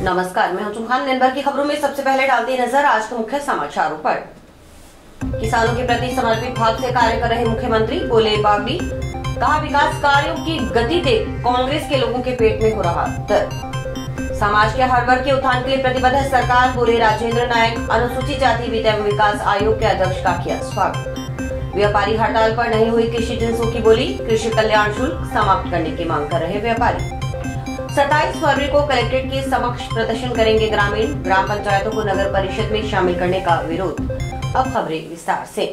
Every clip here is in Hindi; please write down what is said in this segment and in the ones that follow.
नमस्कार, मैं हूं खान। दिन भर की खबरों में सबसे पहले डालते नजर आज के मुख्य समाचारों पर। किसानों के प्रति समर्पित भाव से कार्य कर रहे मुख्यमंत्री, बोले बागड़ी। कहा विकास कार्यों की गति देख कांग्रेस के लोगों के पेट में हो रहा दर्द। समाज के हर वर्ग के उत्थान के लिए प्रतिबद्ध है सरकार, बोले राजेंद्र नायक। अनुसूचित जाति वित्त एवं विकास आयोग के अध्यक्ष का किया स्वागत। व्यापारी हड़ताल पर नहीं हुई कृषि जिन्सों की बोली, कृषि कल्याण शुल्क समाप्त करने की मांग कर रहे व्यापारी। 27 फरवरी को कलेक्ट्रेट के समक्ष प्रदर्शन करेंगे ग्रामीण, ग्राम पंचायतों को नगर परिषद में शामिल करने का विरोध। अब खबरें विस्तार से।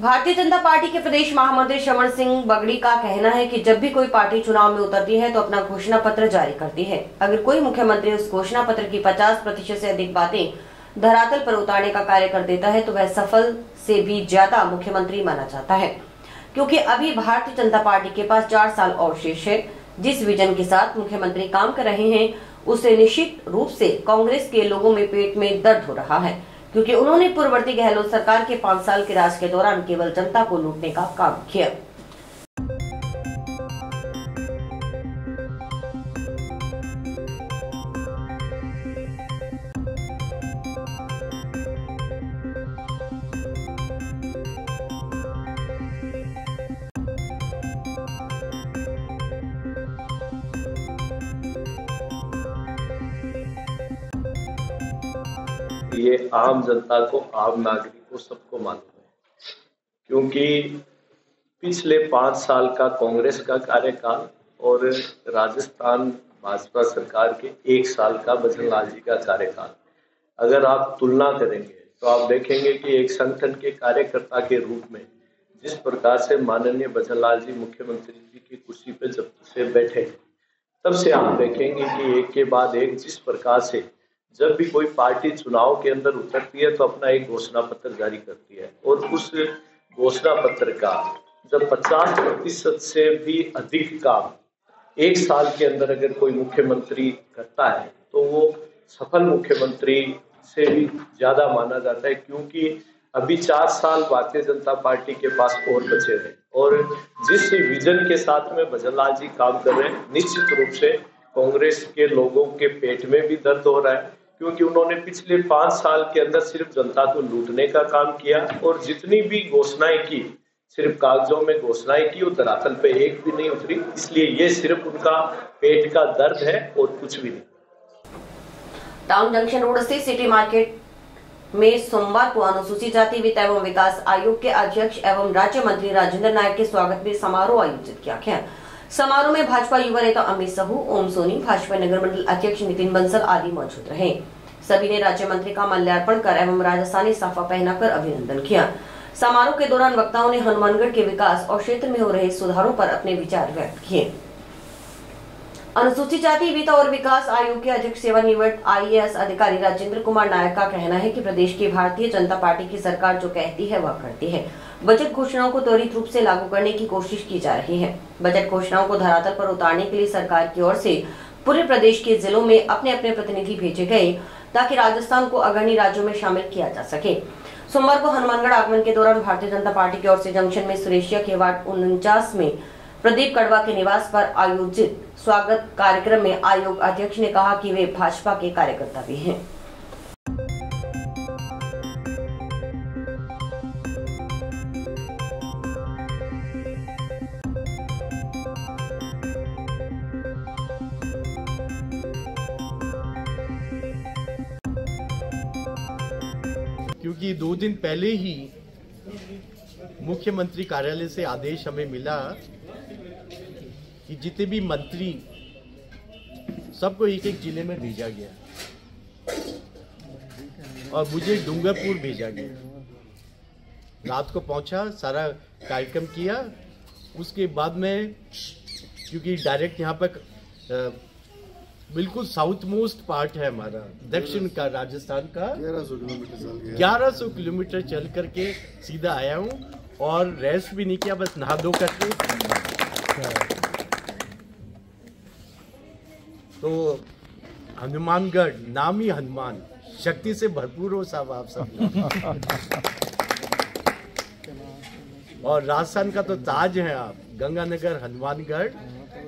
भारतीय जनता पार्टी के प्रदेश महामंत्री श्रवण सिंह बगड़ी का कहना है कि जब भी कोई पार्टी चुनाव में उतरती है तो अपना घोषणा पत्र जारी करती है। अगर कोई मुख्यमंत्री उस घोषणा पत्र की 50% से अधिक बातें धरातल पर उतारने का कार्य कर देता है तो वह सफल से भी ज्यादा मुख्यमंत्री माना जाता है, क्योंकि अभी भारतीय जनता पार्टी के पास 4 साल और शेष है। जिस विजन के साथ मुख्यमंत्री काम कर रहे हैं उससे निश्चित रूप से कांग्रेस के लोगों में पेट में दर्द हो रहा है, क्योंकि उन्होंने पूर्ववर्ती गहलोत सरकार के 5 साल के राज के दौरान केवल जनता को लूटने का काम किया। ये आम जनता को, आम नागरिक को, सबको मालूम है, क्योंकि पिछले 5 साल का कांग्रेस का कार्यकाल और राजस्थान भाजपा सरकार के 1 साल का भजनलाल जी का कार्यकाल अगर आप तुलना करेंगे तो आप देखेंगे कि एक संगठन के कार्यकर्ता के रूप में जिस प्रकार से माननीय भजनलाल जी मुख्यमंत्री जी की कुर्सी पे जब से बैठे हैं तब से आप देखेंगे कि एक के बाद एक जिस प्रकार से जब भी कोई पार्टी चुनाव के अंदर उतरती है तो अपना एक घोषणा पत्र जारी करती है, और उस घोषणा पत्र का जब 50% से भी अधिक काम 1 साल के अंदर अगर कोई मुख्यमंत्री करता है तो वो सफल मुख्यमंत्री से भी ज्यादा माना जाता है, क्योंकि अभी 4 साल भारतीय जनता पार्टी के पास और बचे हैं। और जिस विजन के साथ में भजनलाल जी काम कर रहे हैं, निश्चित रूप से कांग्रेस के लोगों के पेट में भी दर्द हो रहा है, क्योंकि उन्होंने पिछले 5 साल के अंदर सिर्फ जनता को लूटने का काम किया और जितनी भी घोषणाएं की सिर्फ कागजों में घोषणाएं की, वो धरातल पे एक भी नहीं उतरी। इसलिए ये सिर्फ उनका पेट का दर्द है और कुछ भी नहीं। टाउन जंक्शन रोड स्थित सिटी मार्केट में सोमवार को अनुसूचित जाति वित्त एवं विकास आयोग के अध्यक्ष एवं राज्य मंत्री राजेंद्र नायक के स्वागत में समारोह आयोजित किया गया। समारोह में भाजपा युवा नेता अमित साहू, ओम सोनी, भाजपा नगर मंडल अध्यक्ष नितिन बंसल आदि मौजूद रहे। सभी ने राज्य मंत्री का माल्यार्पण कर एवं राजस्थानी साफा पहनाकर अभिनंदन किया। समारोह के दौरान वक्ताओं ने हनुमानगढ़ के विकास और क्षेत्र में हो रहे सुधारों पर अपने विचार व्यक्त किए। अनुसूचित जाति वित्त और विकास आयोग के अध्यक्ष सेवानिवृत्त IAS अधिकारी राजेंद्र कुमार नायक का कहना है कि प्रदेश की भारतीय जनता पार्टी की सरकार जो कहती है वह करती है। बजट घोषणाओं को त्वरित रूप से लागू करने की कोशिश की जा रही है। बजट घोषणाओं को धरातल पर उतारने के लिए सरकार की ओर से पूरे प्रदेश के जिलों में अपने अपने प्रतिनिधि भेजे गए, ताकि राजस्थान को अग्रणी राज्यों में शामिल किया जा सके। सोमवार को हनुमानगढ़ आगमन के दौरान भारतीय जनता पार्टी की ओर से जंक्शन में सुरेशिया के वार्ड 49 में प्रदीप कड़वा के निवास पर आयोजित स्वागत कार्यक्रम में आयोग अध्यक्ष ने कहा कि वे भाजपा के कार्यकर्ता भी हैं। क्योंकि 2 दिन पहले ही मुख्यमंत्री कार्यालय से आदेश हमें मिला कि जितने भी मंत्री सबको एक-एक जिले में भेजा गया और मुझे डूंगरपुर भेजा गया। रात को पहुंचा, सारा कार्यक्रम किया। उसके बाद में क्योंकि डायरेक्ट यहाँ पर बिल्कुल साउथ मोस्ट पार्ट है हमारा, दक्षिण का राजस्थान का 1100 किलोमीटर चल करके सीधा आया हूँ और रेस्ट भी नहीं किया, बस नहा धो करके। तो हनुमानगढ़ नाम ही हनुमान, शक्ति से भरपूर हो साहब आप सब। और राजस्थान का तो ताज है आप, गंगानगर, हनुमानगढ़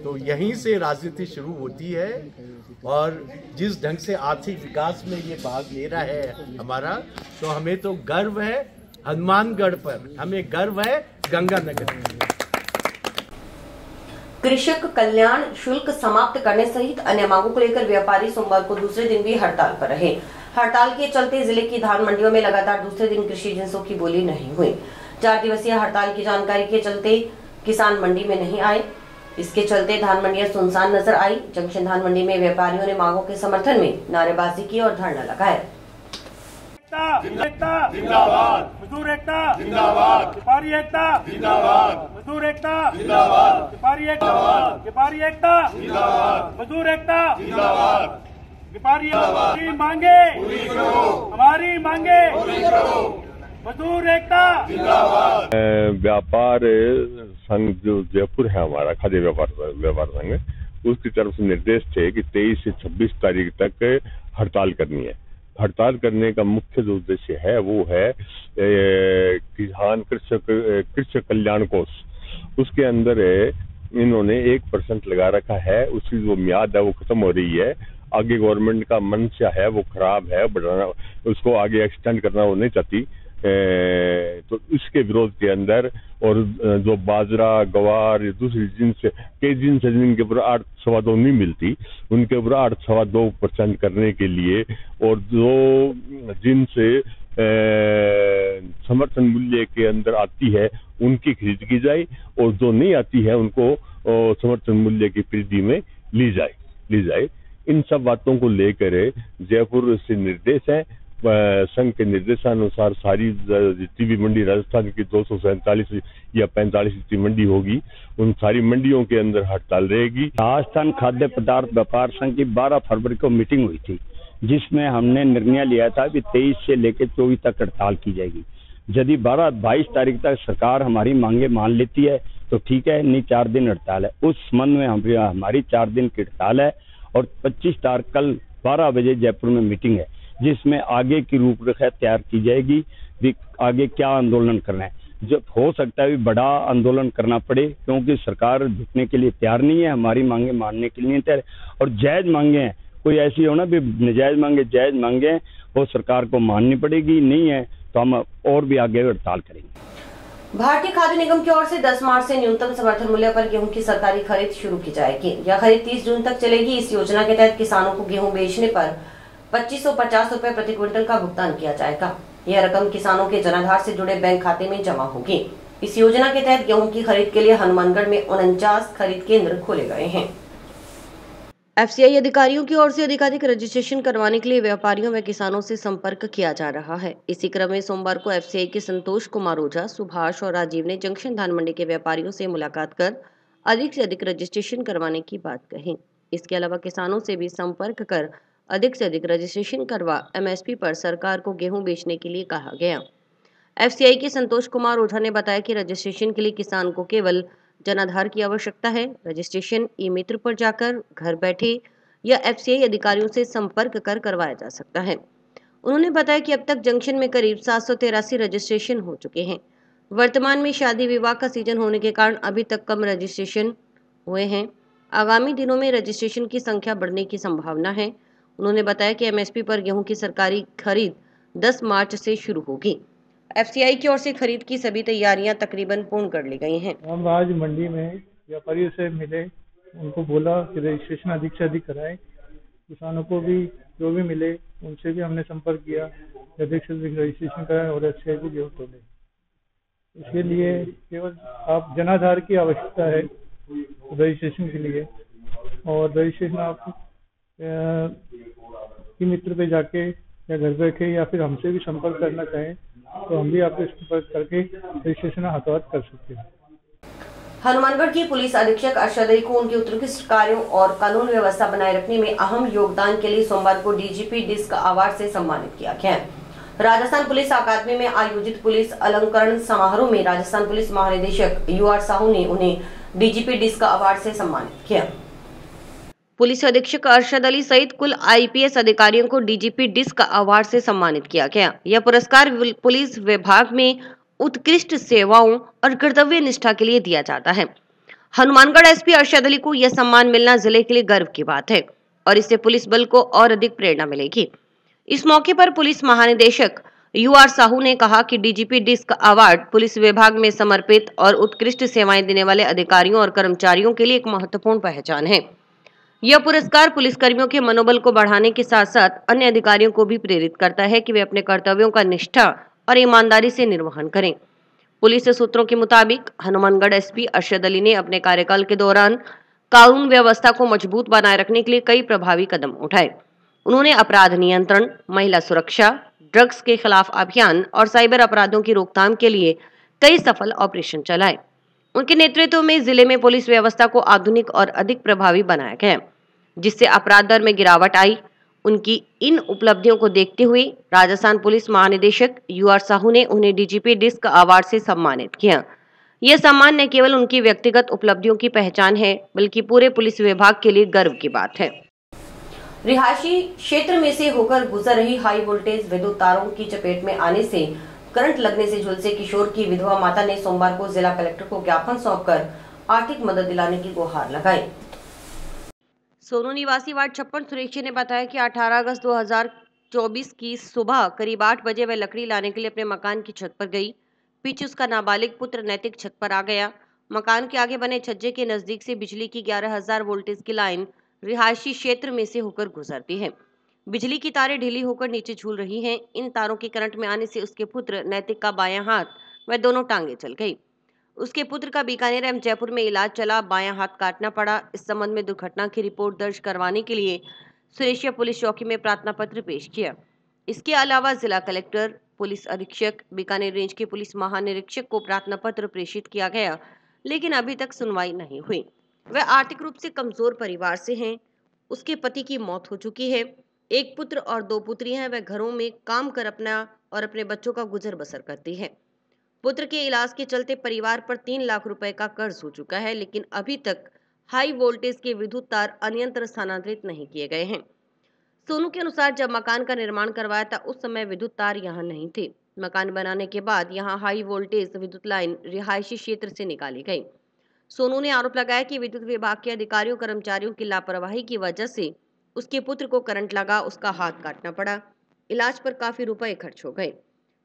तो यहीं से राजनीति शुरू होती है। और जिस ढंग से आर्थिक विकास में ये भाग ले रहा है हमारा, तो हमें तो गर्व है हनुमानगढ़ पर, हमें गर्व है गंगानगर में। कृषक कल्याण शुल्क समाप्त करने सहित अन्य मांगों को लेकर व्यापारी सोमवार को दूसरे दिन भी हड़ताल पर रहे। हड़ताल के चलते जिले की धान मंडियों में लगातार दूसरे दिन कृषि जिंसों की बोली नहीं हुई। 4 दिवसीय हड़ताल की जानकारी के चलते किसान मंडी में नहीं आए। इसके चलते धान मंडियां सुनसान नजर आई। जंक्शन धान मंडी में व्यापारियों ने मांगों के समर्थन में नारेबाजी की और धरना लगाया। एकता जिंदाबाद, मजदूर एकता जिंदाबाद, व्यापारी एकता जिंदाबाद, मजदूर एकता जिंदाबाद, व्यापारी एकता व्यापारी एकता जिंदाबाद, मजदूर एकता जिंदाबाद, व्यापारी हमारी मांगे पूरी करो, हमारी मांगे पूरी करो, मजदूर एकता जिंदाबाद। व्यापार संघ जो जयपुर है हमारा खाद्य व्यापार संघ, उसकी तरफ से निर्देश थे कि 23 से 26 तारीख तक हड़ताल करनी है। हड़ताल करने का मुख्य जो उद्देश्य है वो है किसान कृषक कल्याण कोष, उसके अंदर इन्होंने 1% लगा रखा है। उसकी जो म्याद है वो खत्म हो रही है। आगे गवर्नमेंट का मंशा है वो खराब है, बढ़ाना उसको आगे एक्सटेंड करना वो नहीं चाहती। तो इसके विरोध के अंदर, और जो बाजरा गवार दूसरी जिनस कई जिनस जिनके ऊपर 8.2 नहीं मिलती, उनके ऊपर 8.2% करने के लिए, और जो जिनस समर्थन मूल्य के अंदर आती है उनकी खरीद की जाए, और जो नहीं आती है उनको समर्थन मूल्य की खरीदी में ली जाए। इन सब बातों को लेकर जयपुर से निर्देश है। संघ के निर्देशानुसार सारी जितनी भी मंडी राजस्थान की 247 या 45 जितनी मंडी होगी, उन सारी मंडियों के अंदर हड़ताल रहेगी। राजस्थान खाद्य पदार्थ व्यापार संघ की 12 फरवरी को मीटिंग हुई थी, जिसमें हमने निर्णय लिया था कि 23 से लेकर 24 तक हड़ताल की जाएगी। यदि 22 तारीख तक सरकार हमारी मांगे मान लेती है तो ठीक है, नहीं 4 दिन हड़ताल है। उस संबंध में हमारी 4 दिन की हड़ताल है। और 25 तारीख कल 12 बजे जयपुर में मीटिंग है, जिसमें आगे की रूपरेखा तैयार की जाएगी कि आगे क्या आंदोलन करना है। जब हो सकता है बड़ा आंदोलन करना पड़े, क्योंकि सरकार झुकने के लिए तैयार नहीं है, हमारी मांगे मानने के लिए नहीं तैयार। और जायज मांगे हैं, कोई ऐसी हो ना भी नजायज मांगे, जायज मांगे वो सरकार को माननी पड़ेगी। नहीं है तो हम और भी आगे हड़ताल करेंगे। भारतीय खाद्य निगम की ओर से 10 मार्च से न्यूनतम समर्थन मूल्य पर गेहूं की सरकारी खरीद शुरू की जाएगी। यह खरीद 30 जून तक चलेगी। इस योजना के तहत किसानों को गेहूं बेचने पर 2550 रुपए प्रति क्विंटल का भुगतान किया जाएगा। यह रकम किसानों के जनाधार से जुड़े बैंक खाते में जमा होगी। इस योजना के तहत गेहूं की खरीद के लिए हनुमानगढ़ में 49 खरीद केंद्र खोले गए हैं। एफसीआई अधिकारियों की ओर से अधिकाधिक रजिस्ट्रेशन करवाने के लिए व्यापारियों व किसानों से संपर्क किया जा रहा है। इसी क्रम में सोमवार को एफसीआई के संतोष कुमार ओझा, सुभाष और राजीव ने जंक्शन धान मंडी के व्यापारियों से मुलाकात कर अधिक से अधिक रजिस्ट्रेशन करवाने की बात कही। इसके अलावा किसानों से भी संपर्क कर अधिक से अधिक रजिस्ट्रेशन करवा एमएसपी पर सरकार को गेहूं बेचने के लिए कहा गया। एफसीआई के संतोष कुमार ओझा ने बताया कि रजिस्ट्रेशन के लिए किसान को केवल जनाधार की आवश्यकता है। रजिस्ट्रेशन ई मित्र पर जाकर घर बैठे या एफसीआई अधिकारियों से संपर्क कर करवाया जा सकता है। उन्होंने बताया कि अब तक जंक्शन में करीब 783 रजिस्ट्रेशन हो चुके हैं। वर्तमान में शादी विवाह का सीजन होने के कारण अभी तक कम रजिस्ट्रेशन हुए हैं। आगामी दिनों में रजिस्ट्रेशन की संख्या बढ़ने की संभावना है। उन्होंने बताया कि एमएसपी पर गेहूं की सरकारी खरीद 10 मार्च से शुरू होगी। एफसीआई की ओर से खरीद की सभी तैयारियां तकरीबन पूर्ण कर ली गई हैं। हम आज मंडी में व्यापारियों से मिले, उनको बोला कि रजिस्ट्रेशन अधिक से अधिक कराएं। किसानों को भी जो भी मिले उनसे भी हमने संपर्क किया, अधिक से अधिक रजिस्ट्रेशन कराएं और एफसीआई को गेहूं तोड़ें। इसके लिए केवल आप जनाधार की आवश्यकता है रजिस्ट्रेशन के लिए, और रजिस्ट्रेशन आप ई मित्र पे जाके या घर बैठे या फिर हमसे भी संपर्क करना चाहें तो हम भी आपसे संपर्क करके रजिस्ट्रेशन हाथों कर सकते हैं। हनुमानगढ़ की पुलिस अधीक्षक अरशद अली को उनके उत्कृष्ट कार्यों और कानून व्यवस्था बनाए रखने में अहम योगदान के लिए सोमवार को डीजीपी डिस्क अवार्ड से सम्मानित किया गया। राजस्थान पुलिस अकादमी में आयोजित पुलिस अलंकरण समारोह में राजस्थान पुलिस महानिदेशक यूआर साहू ने उन्हें डीजीपी डिस्क अवार्ड से सम्मानित किया। पुलिस अधीक्षक अरशद अली सहित कुल आईपीएस अधिकारियों को डीजीपी डिस्क अवार्ड से सम्मानित किया गया। यह पुरस्कार पुलिस विभाग में उत्कृष्ट सेवाओं और कर्तव्य निष्ठा के लिए दिया जाता है। हनुमानगढ़ एसपी अरशद अली को यह सम्मान मिलना जिले के लिए गर्व की बात है और इससे पुलिस बल को और अधिक प्रेरणा मिलेगी। इस मौके पर पुलिस महानिदेशक यूआर साहू ने कहा कि डीजीपी डिस्क अवार्ड पुलिस विभाग में समर्पित और उत्कृष्ट सेवाएं देने वाले अधिकारियों और कर्मचारियों के लिए एक महत्वपूर्ण पहचान है। यह पुरस्कार पुलिसकर्मियों के मनोबल को बढ़ाने के साथ साथ अन्य अधिकारियों को भी प्रेरित करता है कि वे अपने कर्तव्यों का निष्ठा और ईमानदारी से निर्वहन करें। पुलिस सूत्रों के मुताबिक हनुमानगढ़ एसपी अरशद अली ने अपने कार्यकाल के दौरान कानून व्यवस्था को मजबूत बनाए रखने के लिए कई प्रभावी कदम उठाए। उन्होंने अपराध नियंत्रण, महिला सुरक्षा, ड्रग्स के खिलाफ अभियान और साइबर अपराधों की रोकथाम के लिए कई सफल ऑपरेशन चलाए। उनके नेतृत्व में जिले में पुलिस व्यवस्था को आधुनिक और अधिक प्रभावी बनाया गया, जिससे अपराध दर में गिरावट आई। उनकी इन उपलब्धियों को देखते हुए राजस्थान पुलिस महानिदेशक यूआर साहू ने उन्हें डीजीपी डिस्क अवार्ड से सम्मानित किया। यह सम्मान न केवल उनकी व्यक्तिगत उपलब्धियों की पहचान है, बल्कि पूरे पुलिस विभाग के लिए गर्व की बात है। रिहायशी क्षेत्र में से होकर गुजर रही हाई वोल्टेज विद्युत तारों की चपेट में आने से करंट लगने से झुलसे किशोर की विधवा माता ने सोमवार को जिला कलेक्टर को ज्ञापन सौंपकर आर्थिक मदद दिलाने की गुहार लगाई। सोनू निवासी वार्ड 56 सुरेशी ने बताया कि 18 अगस्त 2024 की सुबह करीब 8 बजे वह लकड़ी लाने के लिए अपने मकान की छत पर गई। पीछे उसका नाबालिग पुत्र नैतिक छत पर आ गया। मकान के आगे बने छज्जे के नजदीक से बिजली की 11,000 वोल्टेज की लाइन रिहायशी क्षेत्र में से होकर गुजरती है। बिजली की तारें ढीली होकर नीचे झूल रही हैं। इन तारों के करंट में आने से उसके पुत्र नैतिक का बायां हाथ व दोनों टांगे चल गई। उसके पुत्र का बीकानेर एवं जयपुर में इलाज चला, बायां हाथ काटना पड़ा। इस संबंध में दुर्घटना की रिपोर्ट दर्ज करवाने के लिए सुरेशिया पुलिस चौकी में प्रार्थना पत्र पेश किया। इसके अलावा जिला कलेक्टर, पुलिस अधीक्षक, बीकानेर रेंज के पुलिस महानिरीक्षक को प्रार्थना पत्र प्रेषित किया गया, लेकिन अभी तक सुनवाई नहीं हुई। वह आर्थिक रूप से कमजोर परिवार से हैं। उसके पति की मौत हो चुकी है। एक पुत्र और 2 पुत्रियां हैं। वह घरों में काम कर अपना और अपने बच्चों का गुजर बसर करती है। पुत्र के इलाज के चलते परिवार पर 3 लाख रुपए का कर्ज हो चुका है, लेकिन अभी तक हाई वोल्टेज के विद्युत तार अन्यत्र स्थानांतरित नहीं किए गए हैं। सोनू के अनुसार जब मकान का निर्माण करवाया था उस समय विद्युत तार यहाँ नहीं थे। मकान बनाने के बाद यहाँ हाई वोल्टेज विद्युत लाइन रिहायशी क्षेत्र से निकाली गई। सोनू ने आरोप लगाया कि विद्युत विभाग के अधिकारियों कर्मचारियों की लापरवाही की वजह से उसके पुत्र को करंट लगा, उसका हाथ काटना पड़ा। इलाज पर काफी रुपए खर्च हो गए।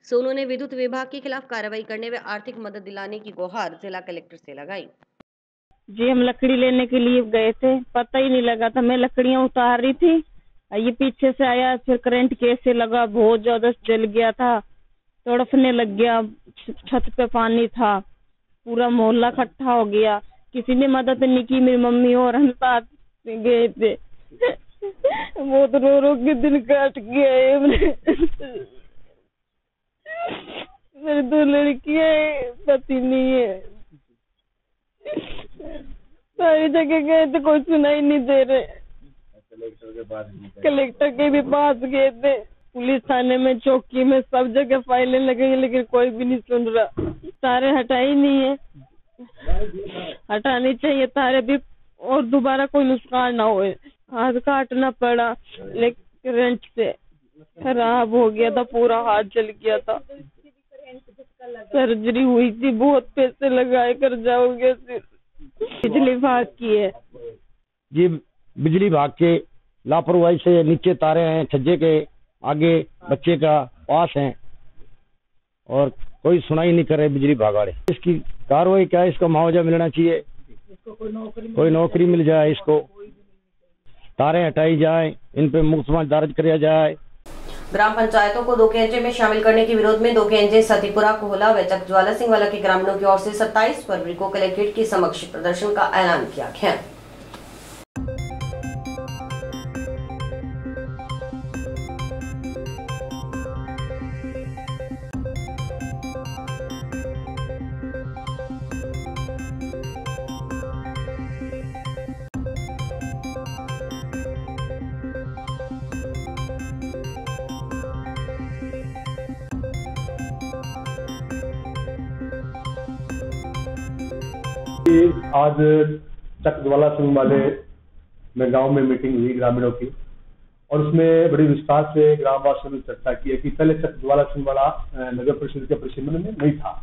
सोनू ने विद्युत विभाग के खिलाफ कार्रवाई करने व आर्थिक मदद दिलाने की गुहार जिला कलेक्टर से लगाई। जी हम लकड़ी लेने के लिए गए थे, पता ही नहीं लगा था। मैं लकड़ियां उतार रही थी, ये पीछे से आया, फिर करंट कैसे लगा, बहुत ज्यादा जल गया था, तड़पने लग गया। छत पे पानी था, पूरा मोहल्ला इकट्ठा हो गया। किसी ने मदद नहीं की। मेरी मम्मी और हम साथ गए थे। बहुत रो रो के दिन काट गया। मेरी 2 लड़कियां है, पति नहीं है। सारी जगह गए थे, कोई सुनाई नहीं दे रहे। कलेक्टर के भी पास गए थे, पुलिस थाने में, चौकी में, सब जगह फाइलें लगेंगी, लेकिन कोई भी नहीं सुन रहा। तारे हटाई नहीं है, हटानी चाहिए तारे भी, और दोबारा कोई नुकसान ना होए। हाथ काटना पड़ा, लेकिन करंट से खराब हो गया था, पूरा हाथ जल गया था। सर्जरी हुई थी, बहुत पैसे लगाए कर जाओगे। बिजली विभाग की है जी, बिजली विभाग के लापरवाही से नीचे तारे हैं, छज्जे के आगे बच्चे का पास हैं और कोई सुनाई नहीं कर रहे बिजली विभाग वाले। इसकी कार्रवाई क्या है, इसको मुआवजा मिलना चाहिए, कोई नौकरी मिल जाए, इसको तारें हटाई जाए, इन पे मुकदमा दर्ज किया जाए। ग्राम पंचायतों को 2 केएनजे में शामिल करने के विरोध में 2 केएनजे सतीपुरा, कोहला व चकज्वाला सिंह वाला के ग्रामीणों की ओर से 27 फरवरी को कलेक्ट्रेट के समक्ष प्रदर्शन का ऐलान किया गया। आज चकज्वाला सिंह वाले में गांव में मीटिंग हुई ग्रामीणों की, और उसमें बड़ी विस्तार से ग्रामवासियों ने चर्चा की है कि पहले चकज्वाला सिंह वाला नगर परिषद के परिसीमन में नहीं था,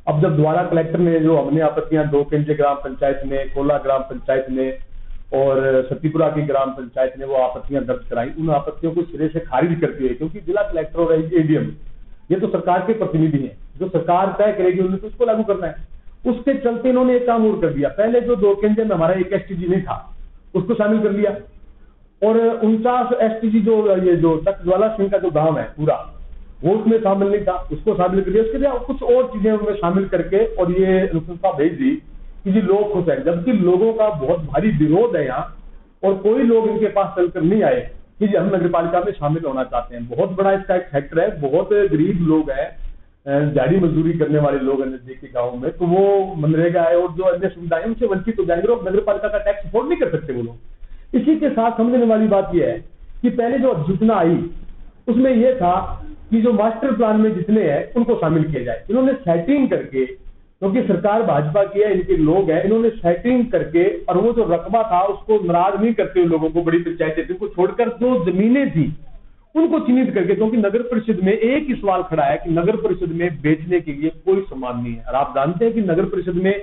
अब जब द्वारा कलेक्टर ने जो हमने आपत्तियां 2 केंद्रीय ग्राम पंचायत ने, कोला ग्राम पंचायत ने और सतीपुरा की ग्राम पंचायत ने वो आपत्तियां दर्ज कराई, उन आपत्तियों को सिरे से खारिज करते हुए, क्योंकि जिला कलेक्टर और एडीएम ये तो सरकार के प्रतिनिधि हैं, जो सरकार तय करेगी उन्हें तो उसको लागू करना है। उसके चलते इन्होंने एक काम और कर दिया, पहले जो 2 केंद्र में हमारा एक एसटीजी नहीं था उसको शामिल कर लिया, और 49 एसटीजी जो तख्त ज्वाला सिंह का जो गांव है पूरा वो उसमें शामिल नहीं था, उसको शामिल कर दिया। उसके लिए कुछ और चीजें उनमें शामिल करके और ये अनुशंसा भेज दी कि जी लोग खुश हैं, जबकि लोगों का बहुत भारी विरोध है यहाँ, और कोई लोग इनके पास चलकर नहीं आए कि जी हम नगर पालिका में शामिल होना चाहते हैं। बहुत बड़ा इसका एक फैक्टर है, बहुत गरीब लोग हैं, दिहाड़ी मजदूरी करने वाले लोग हैं नजदीकी गाँव में, तो वो मनरेगा है और जो अन्य सुविधाएं उनसे वंचित हो जाएंगे और नगर पालिका का टैक्स अफोर्ड नहीं कर सकते वो लोग। इसी के साथ समझने वाली बात यह है कि पहले जो अधिसूचना आई उसमें यह था कि जो मास्टर प्लान में जितने हैं उनको शामिल किया जाए। इन्होंने सेटिंग करके, क्योंकि सरकार भाजपा की है, इनके लोग हैं, इन्होंने सेटिंग करके और वो जो रकबा था उसको नाराज नहीं करते हुए लोगों को, बड़ी पंचायतें थी उनको छोड़कर जो जमीनें थी उनको चिन्हित करके, क्योंकि नगर परिषद में एक ही सवाल खड़ा है कि नगर परिषद में बेचने के लिए कोई सामान नहीं है। और आप जानते हैं कि नगर परिषद में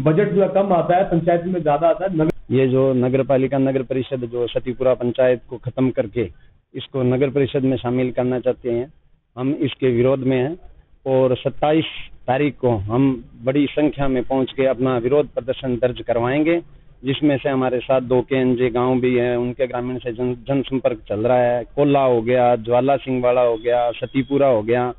बजट जो कम आता है, पंचायत में ज्यादा आता है। ये जो नगर पालिका नगर परिषद जो सतीपुरा पंचायत को खत्म करके इसको नगर परिषद में शामिल करना चाहते हैं, हम इसके विरोध में हैं और 27 तारीख को हम बड़ी संख्या में पहुंच के अपना विरोध प्रदर्शन दर्ज करवाएंगे, जिसमें से हमारे साथ 2 केंद्रीय गांव भी हैं, उनके ग्रामीण से जनसंपर्क चल रहा है। कोल्ला हो गया, ज्वाला सिंह वाला हो गया, सतीपुरा हो गया,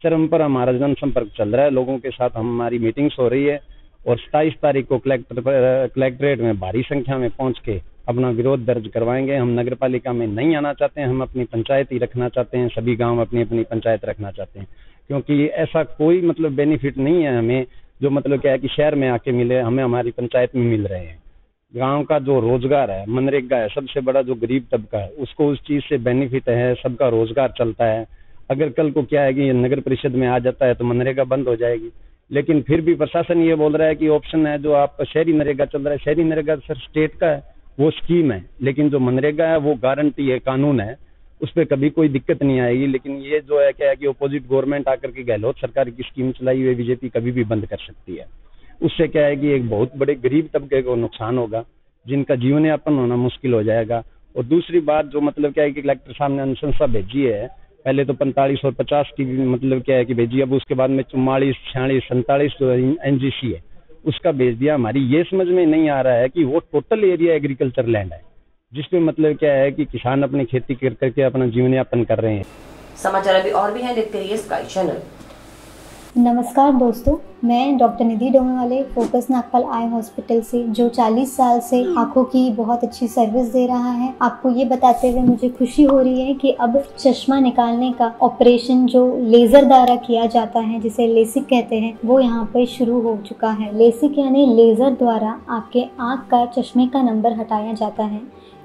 चरम पर हमारा जनसंपर्क चल रहा है। लोगों के साथ हमारी मीटिंग्स हो रही है और 27 तारीख को कलेक्ट्रेट में भारी संख्या में पहुंच के अपना विरोध दर्ज करवाएंगे। हम नगर पालिका में नहीं आना चाहते हैं, हम अपनी पंचायत ही रखना चाहते हैं, सभी गांव अपनी अपनी पंचायत रखना चाहते हैं, क्योंकि ऐसा कोई मतलब बेनिफिट नहीं है हमें जो मतलब क्या है कि शहर में आके मिले, हमें हमारी पंचायत में मिल रहे हैं। गांव का जो रोजगार है, मनरेगा है, सबसे बड़ा जो गरीब तबका है उसको उस चीज से बेनिफिट है, सबका रोजगार चलता है। अगर कल को क्या है कि नगर परिषद में आ जाता है तो मनरेगा बंद हो जाएगी, लेकिन फिर भी प्रशासन ये बोल रहा है कि ऑप्शन है जो आपका शहरी नरेगा चल रहा है। शहरी नरेगा सर स्टेट का है, वो स्कीम है, लेकिन जो मनरेगा है वो गारंटी है, कानून है, उस पर कभी कोई दिक्कत नहीं आएगी। लेकिन ये जो है क्या है कि अपोजिट गवर्नमेंट आकर के गहलोत सरकार की स्कीम चलाई हुई बीजेपी कभी भी बंद कर सकती है। उससे क्या है कि एक बहुत बड़े गरीब तबके को नुकसान होगा, जिनका जीवन यापन होना मुश्किल हो जाएगा। और दूसरी बात जो मतलब क्या है कि कलेक्टर साहब ने अनुशंसा भेजी है, पहले तो 45 और 50 की मतलब क्या है कि भेजी, अब उसके बाद में 44, 46, 47 जो एनजीसी है उसका भेज दिया। हमारी ये समझ में नहीं आ रहा है कि वो टोटल एरिया एग्रीकल्चर लैंड है जिसपे मतलब क्या है कि किसान अपनी खेती कर करके अपना जीवन यापन कर रहे हैं। समाचार अभी और भी हैं, देखते रहिए स्काई चैनल। नमस्कार दोस्तों, मैं डॉक्टर निधि डोमेवाले फोकस नागपाल आई हॉस्पिटल से, जो 40 साल से आंखों की बहुत अच्छी सर्विस दे रहा है। आपको ये बताते हुए मुझे खुशी हो रही है कि अब चश्मा निकालने का ऑपरेशन जो लेजर द्वारा किया जाता है, जिसे लेसिक कहते हैं, वो यहाँ पे शुरू हो चुका है। लेसिक यानी लेजर द्वारा आपके आँख का चश्मे का नंबर हटाया जाता है।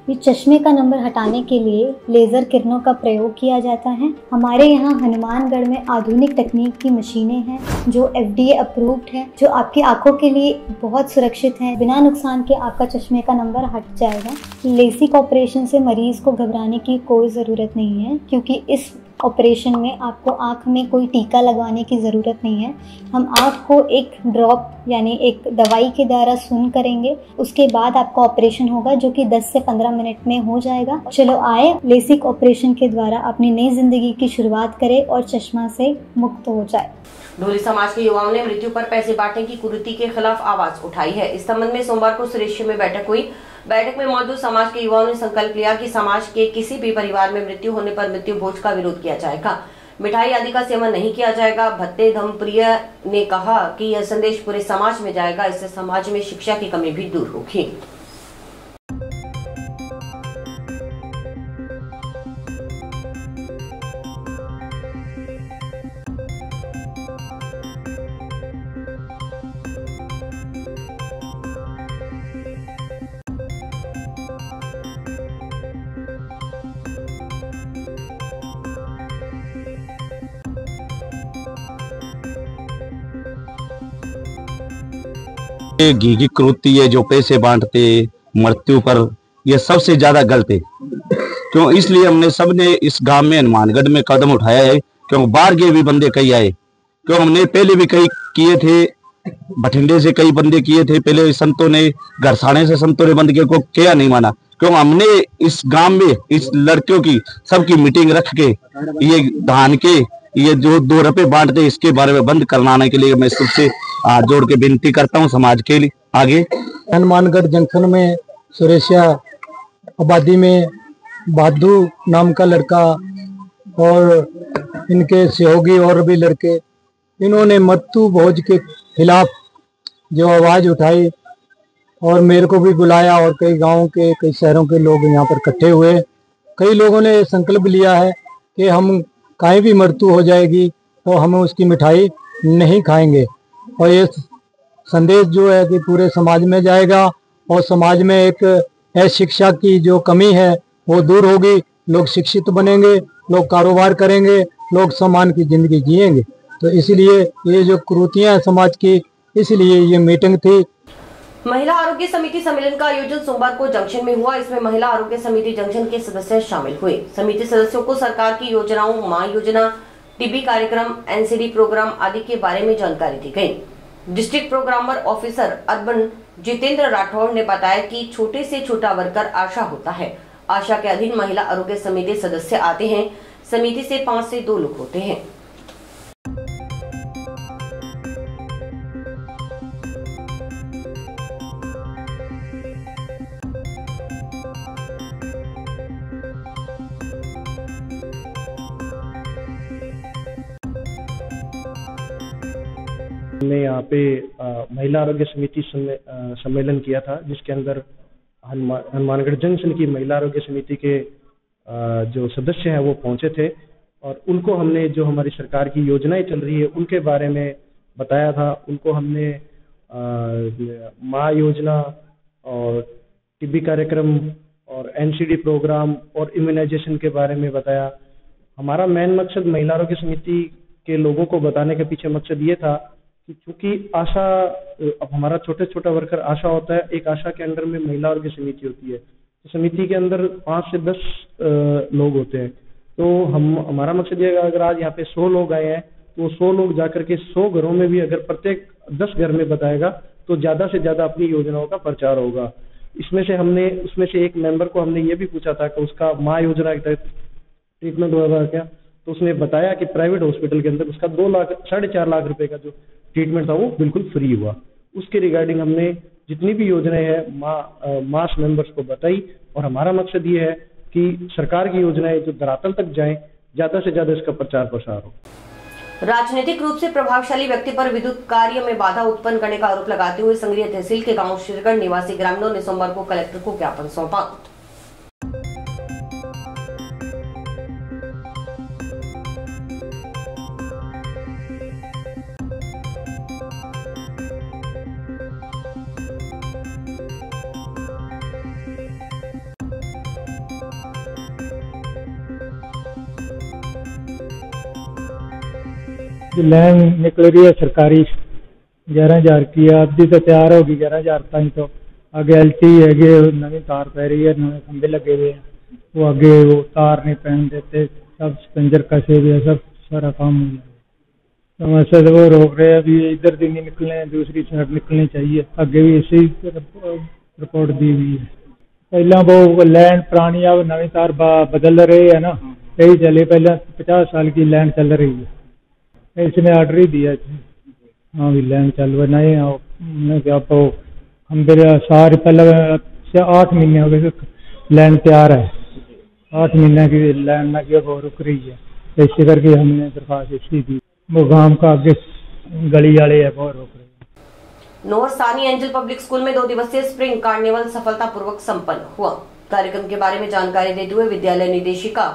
ये चश्मे का नंबर हटाने के लिए लेज़र किरणों का प्रयोग किया जाता है। हमारे यहाँ हनुमानगढ़ में आधुनिक तकनीक की मशीनें हैं जो FDA अप्रूव्ड है, जो आपकी आंखों के लिए बहुत सुरक्षित है। बिना नुकसान के आपका चश्मे का नंबर हट जाएगा। लेसिक ऑपरेशन से मरीज को घबराने की कोई ज़रूरत नहीं है, क्योंकि इस ऑपरेशन में आपको आँख में कोई टीका लगवाने की ज़रूरत नहीं है। हम आँख को एक ड्रॉप यानी एक दवाई के द्वारा सुन करेंगे, उसके बाद आपका ऑपरेशन होगा जो कि 10 से 15 मिनट में हो जाएगा। चलो आए लेसिक ऑपरेशन के द्वारा अपनी नई जिंदगी की शुरुआत करें और चश्मा से मुक्त हो जाए। ढोली समाज के युवाओं ने मृत्यु पर पैसे बांटने की कुरीति के खिलाफ आवाज उठाई है। इस संबंध में सोमवार को सुरेश्वर में बैठक हुई। बैठक में मौजूद समाज के युवाओं ने संकल्प लिया कि समाज के किसी भी परिवार में मृत्यु होने पर मृत्यु भोज का विरोध किया जाएगा, मिठाई आदि का सेवन नहीं किया जाएगा। भत्ते धमप्रिय ने कहा कि यह संदेश पूरे समाज में जाएगा, इससे समाज में शिक्षा की कमी भी दूर होगी। घी की क्रूति है जो पैसे बांटते मृत्यु पर, यह सबसे ज्यादा गलत है। क्यों? इसलिए हमने सबने इस गांव में हनुमानगढ़ में कदम उठाया है, क्योंकि बाहर के भी बंदे कई आए क्यों हमने पहले भी कई किए थे, बठिंडे से कई बंदे किए थे पहले, संतों ने घरसाने से संतों ने बंद किया, को क्या नहीं माना। क्यों हमने इस गांव में इस लड़कियों की सबकी मीटिंग रख के ये धान के ये जो 2 रुपए बांटते इसके बारे में बंद करवाने के लिए मैं सबसे हाथ जोड़ के विनती करता हूँ समाज के लिए आगे। हनुमानगढ़ जंक्शन में सुरेशिया आबादी में बहादू नाम का लड़का और इनके सहयोगी और भी लड़के, इन्होंने मत्तू भोज के खिलाफ जो आवाज उठाई और मेरे को भी बुलाया और कई गांवों के कई शहरों के लोग यहाँ पर इकट्ठे हुए। कई लोगों ने संकल्प लिया है कि हम कहीं भी मृत्यु हो जाएगी तो हम उसकी मिठाई नहीं खाएंगे, और ये संदेश जो है कि पूरे समाज में जाएगा और समाज में एक शिक्षा की जो कमी है वो दूर होगी, लोग शिक्षित बनेंगे, लोग कारोबार करेंगे, लोग सम्मान की जिंदगी जिएंगे। तो इसलिए ये जो कुरीतियां समाज की, इसलिए ये मीटिंग थी। महिला आरोग्य समिति सम्मेलन का आयोजन सोमवार को जंक्शन में हुआ। इसमें महिला आरोग्य समिति जंक्शन के सदस्य शामिल हुए। समिति सदस्यों को सरकार की योजनाओं, मां योजना, टीबी कार्यक्रम, एनसीडी प्रोग्राम आदि के बारे में जानकारी दी गई। District programmer officer urban Jitendra Rathore ने बताया कि छोटे से छोटा वर्कर आशा होता है। आशा के अधीन महिला आरोग्य समिति सदस्य आते हैं। समिति से 5 से 2 लोग होते हैं। हमने यहाँ पे महिला आरोग्य समिति सम्मेलन किया था, जिसके अंदर हनुमानगढ़ जंक्शन की महिला आरोग्य समिति के जो सदस्य हैं वो पहुंचे थे और उनको हमने जो हमारी सरकार की योजनाएं चल रही है उनके बारे में बताया था। उनको हमने माँ योजना और टीबी कार्यक्रम और एनसीडी प्रोग्राम और इम्यूनाइजेशन के बारे में बताया। हमारा मेन मकसद महिला आरोग्य समिति के लोगों को बताने के पीछे मकसद ये था कि चूंकि आशा, अब हमारा छोटा वर्कर आशा होता है, एक आशा के अंडर में महिला आरोग्य समिति होती है, तो समिति के अंदर 5 से 10 लोग होते हैं। तो हमारा मकसद ये है, अगर आज यहाँ पे 100 लोग आए हैं तो 100 लोग जाकर के 100 घरों में भी अगर प्रत्येक 10 घर में बताएगा तो ज्यादा से ज्यादा अपनी योजनाओं का प्रचार होगा। उसमें से एक मेंबर को हमने ये भी पूछा था कि उसका माँ योजना के तहत ट्रीटमेंट होगा क्या, तो उसने बताया कि प्राइवेट हॉस्पिटल के अंदर उसका 4.5 लाख रुपए का जो ट्रीटमेंट था वो बिल्कुल फ्री हुआ। उसके रिगार्डिंग हमने जितनी भी योजनाएं हैं मास मेंबर्स को बताई और हमारा मकसद ये है कि सरकार की योजनाएं जो धरातल तक जाएं, ज्यादा से ज्यादा इसका प्रचार प्रसार हो। राजनीतिक रूप से प्रभावशाली व्यक्ति पर विद्युत कार्य में बाधा उत्पन्न करने का आरोप लगाते हुए संग्रिया तहसील के गांव शिरगढ़ निवासी ग्रामीणों ने सोमवार को कलेक्टर को ज्ञापन सौंपा। लाइन निकल रही है सरकारी 11,000 की, अद्धी तो तैयार होगी 11,000 ताई, तो आगे एलटी है, नवी तार पै रही है, नए खंबे लगे हुए हैं, वो आगे वो तार नहीं पहन देते, सब स्पंजर कसे हुए, सब सारा काम हो जाएगा। समस्या तो वो रोक रहे हैं, अभी इधर भी नहीं निकलने, दूसरी साइड निकलनी चाहिए। आगे भी ऐसी रिपोर्ट दी हुई है। पहला वो लैंड पुरानी अब नवी तार बदल रही है ना, यही चले, पहले 50 साल की लैंड चल रही है, इसने ऑर्डर ही दिया। हाँ भी लैंड चल रहा नहीं, क्या तो हम सारे पहले 8 महीने हो गए लैंड तैयार है, 8 महीने की लैंड ना किया वो रुक रही है। ऐसे करके हमने दरखास्त इसी दी, वो गांव का आगे गली वाले है वो रोक रहे हैं। नोर सानी एंजल पब्लिक स्कूल में 2 दिवसीय स्प्रिंग कार्निवल सफलतापूर्वक संपन्न हुआ। कार्यक्रम के बारे में जानकारी देते हुए विद्यालय निदेशिका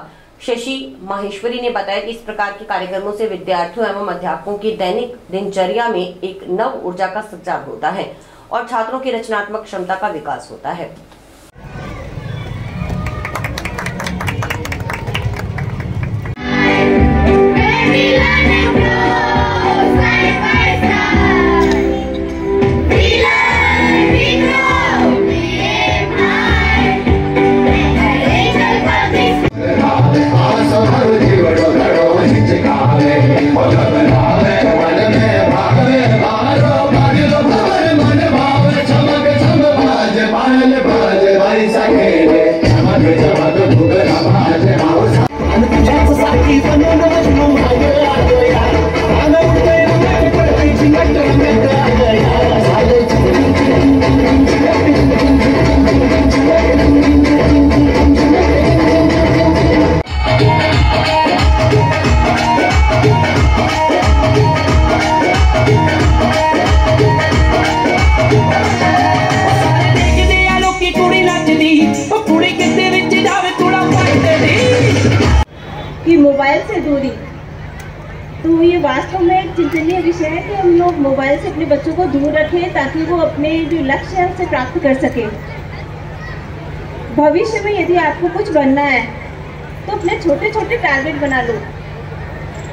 शशि माहेश्वरी ने बताया कि इस प्रकार के कार्यक्रमों से विद्यार्थियों एवं अध्यापकों की दैनिक दिनचर्या में एक नव ऊर्जा का संचार होता है और छात्रों की रचनात्मक क्षमता का विकास होता है। Oh, चिंतनीय विषय है कि हम लोग मोबाइल से अपने बच्चों को दूर रखें ताकि वो अपने जो लक्ष्य है उसे प्राप्त कर सके। भविष्य में यदि आपको कुछ बनना है तो अपने छोटे छोटे टारगेट बना लो।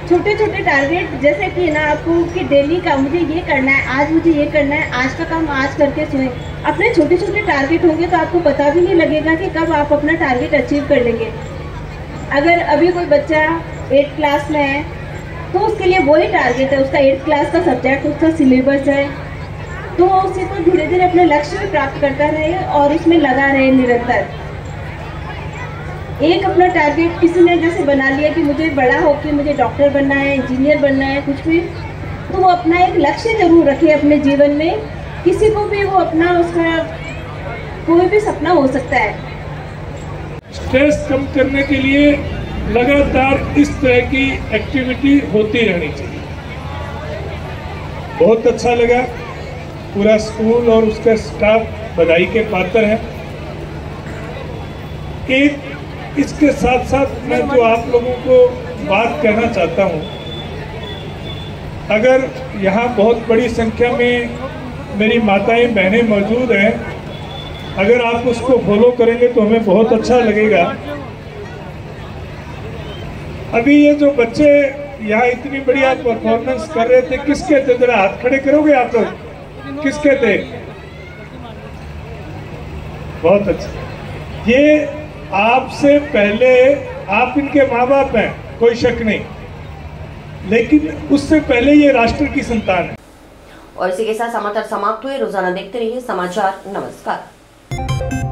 छोटे छोटे टारगेट जैसे कि ना आपको कि डेली का मुझे ये करना है, आज मुझे ये करना है, आज का काम आज करके सोएं। अपने छोटे छोटे टारगेट होंगे तो आपको पता भी नहीं लगेगा कि कब आप अपना टारगेट अचीव कर लेंगे। अगर अभी कोई बच्चा 8th क्लास में है तो उसके लिए वही टारगेट है, उसका 8th क्लास का सब्जेक्ट, उसका सिलेबस है, तो उसे तो धीरे धीरे अपने लक्ष्य में प्राप्त करता रहे और उसमें लगा रहे निरंतर। एक अपना टारगेट किसी ने जैसे बना लिया कि मुझे बड़ा होकर मुझे डॉक्टर बनना है, इंजीनियर बनना है, कुछ भी, तो वो अपना एक लक्ष्य जरूर रखे अपने जीवन में। किसी को भी वो अपना उसका कोई भी सपना हो सकता है। स्ट्रेस कम करने के लिए लगातार इस तरह की एक्टिविटी होती रहनी चाहिए। बहुत अच्छा लगा, पूरा स्कूल और उसका स्टाफ बधाई के पात्र है। एक इसके साथ साथ मैं जो आप लोगों को बात कहना चाहता हूँ, अगर यहाँ बहुत बड़ी संख्या में मेरी माताएं बहनें मौजूद हैं, अगर आप उसको फॉलो करेंगे तो हमें बहुत अच्छा लगेगा। अभी ये जो बच्चे यहाँ इतनी बढ़िया परफॉर्मेंस कर रहे थे, किसके थे? जरा हाथ खड़े करोगे आप लोग, किसके थे? बहुत अच्छा। ये आपसे पहले आप इनके माँ बाप हैं, कोई शक नहीं, लेकिन उससे पहले ये राष्ट्र की संतान है। और इसी के साथ समाचार समाप्त हुए। रोजाना देखते रहिए समाचार। नमस्कार।